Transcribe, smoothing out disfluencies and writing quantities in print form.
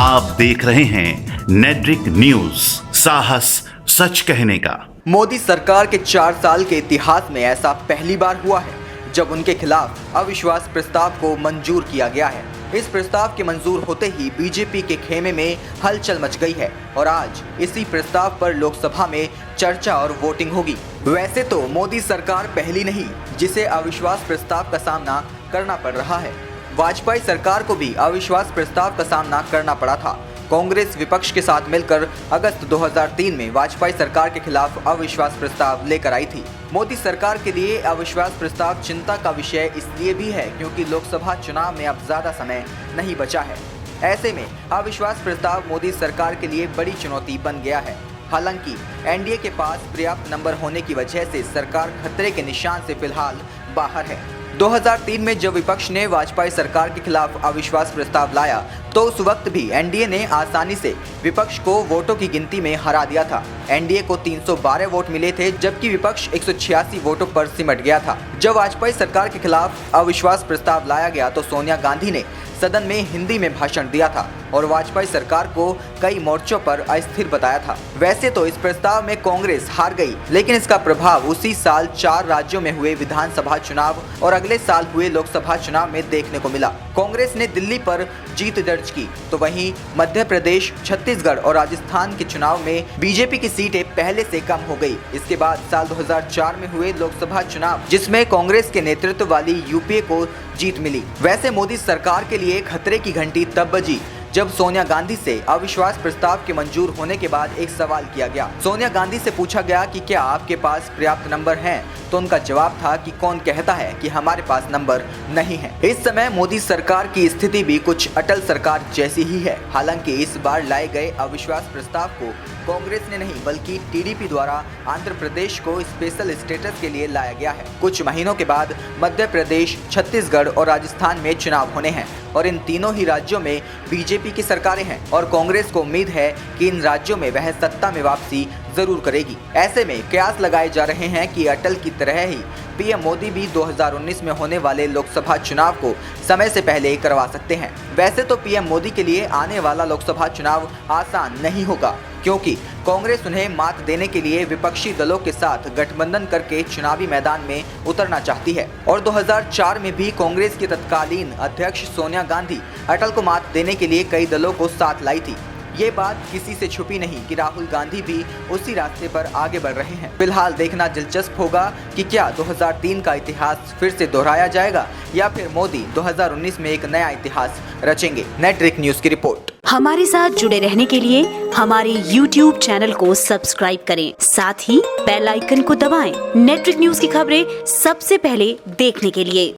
आप देख रहे हैं नेट्रिक न्यूज, साहस सच कहने का। मोदी सरकार के 4 साल के इतिहास में ऐसा पहली बार हुआ है जब उनके खिलाफ अविश्वास प्रस्ताव को मंजूर किया गया है। इस प्रस्ताव के मंजूर होते ही बीजेपी के खेमे में हलचल मच गई है और आज इसी प्रस्ताव पर लोकसभा में चर्चा और वोटिंग होगी। वैसे तो मोदी सरकार पहली नहीं जिसे अविश्वास प्रस्ताव का सामना करना पड़ रहा है। वाजपेयी सरकार को भी अविश्वास प्रस्ताव का सामना करना पड़ा था। कांग्रेस विपक्ष के साथ मिलकर अगस्त 2003 में वाजपेयी सरकार के खिलाफ अविश्वास प्रस्ताव लेकर आई थी। मोदी सरकार के लिए अविश्वास प्रस्ताव चिंता का विषय इसलिए भी है क्योंकि लोकसभा चुनाव में अब ज्यादा समय नहीं बचा है। ऐसे में अविश्वास प्रस्ताव मोदी सरकार के लिए बड़ी चुनौती बन गया है। हालांकि एनडीए के पास पर्याप्त नंबर होने की वजह से सरकार खतरे के निशान से फिलहाल बाहर है। 2003 में जब विपक्ष ने वाजपेयी सरकार के खिलाफ अविश्वास प्रस्ताव लाया तो उस वक्त भी एनडीए ने आसानी से विपक्ष को वोटों की गिनती में हरा दिया था। एनडीए को 312 वोट मिले थे जबकि विपक्ष 186 वोटों पर सिमट गया था। जब वाजपेयी सरकार के खिलाफ अविश्वास प्रस्ताव लाया गया तो सोनिया गांधी ने सदन में हिंदी में भाषण दिया था और वाजपेयी सरकार को कई मोर्चों पर अस्थिर बताया था। वैसे तो इस प्रस्ताव में कांग्रेस हार गई, लेकिन इसका प्रभाव उसी साल 4 राज्यों में हुए विधानसभा चुनाव और अगले साल हुए लोकसभा चुनाव में देखने को मिला। कांग्रेस ने दिल्ली पर जीत दर्ज की तो वहीं मध्य प्रदेश, छत्तीसगढ़ और राजस्थान के चुनाव में बीजेपी की सीटें पहले से कम हो गई। इसके बाद साल 2004 में हुए लोकसभा चुनाव जिसमें कांग्रेस के नेतृत्व वाली यूपीए को जीत मिली। वैसे मोदी सरकार के लिए खतरे की घंटी तब बजी जब सोनिया गांधी से अविश्वास प्रस्ताव के मंजूर होने के बाद एक सवाल किया गया। सोनिया गांधी से पूछा गया कि क्या आपके पास पर्याप्त नंबर हैं? तो उनका जवाब था कि कौन कहता है कि हमारे पास नंबर नहीं है। इस समय मोदी सरकार की स्थिति भी कुछ अटल सरकार जैसी ही है। हालांकि इस बार लाए गए अविश्वास प्रस्ताव को कांग्रेस ने नहीं बल्कि टीडीपी द्वारा आंध्र प्रदेश को स्पेशल स्टेटस के लिए लाया गया है। कुछ महीनों के बाद मध्य प्रदेश, छत्तीसगढ़ और राजस्थान में चुनाव होने हैं और इन तीनों ही राज्यों में बीजेपी की सरकारें हैं और कांग्रेस को उम्मीद है कि इन राज्यों में वह सत्ता में वापसी जरूर करेगी। ऐसे में कयास लगाए जा रहे हैं कि अटल की तरह ही पीएम मोदी भी 2019 में होने वाले लोकसभा चुनाव को समय से पहले करवा सकते हैं। वैसे तो पीएम मोदी के लिए आने वाला लोकसभा चुनाव आसान नहीं होगा क्योंकि कांग्रेस उन्हें मात देने के लिए विपक्षी दलों के साथ गठबंधन करके चुनावी मैदान में उतरना चाहती है और 2004 में भी कांग्रेस की तत्कालीन अध्यक्ष सोनिया गांधी अटल को मात देने के लिए कई दलों को साथ लाई थी। ये बात किसी से छुपी नहीं कि राहुल गांधी भी उसी रास्ते पर आगे बढ़ रहे हैं। फिलहाल देखना दिलचस्प होगा कि क्या 2003 का इतिहास फिर से दोहराया जाएगा या फिर मोदी 2019 में एक नया इतिहास रचेंगे। नेट्रिक न्यूज की रिपोर्ट। हमारे साथ जुड़े रहने के लिए हमारे YouTube चैनल को सब्सक्राइब करें, साथ ही बेल आइकन को दबाएं। नेट्रिक न्यूज की खबरें सबसे पहले देखने के लिए।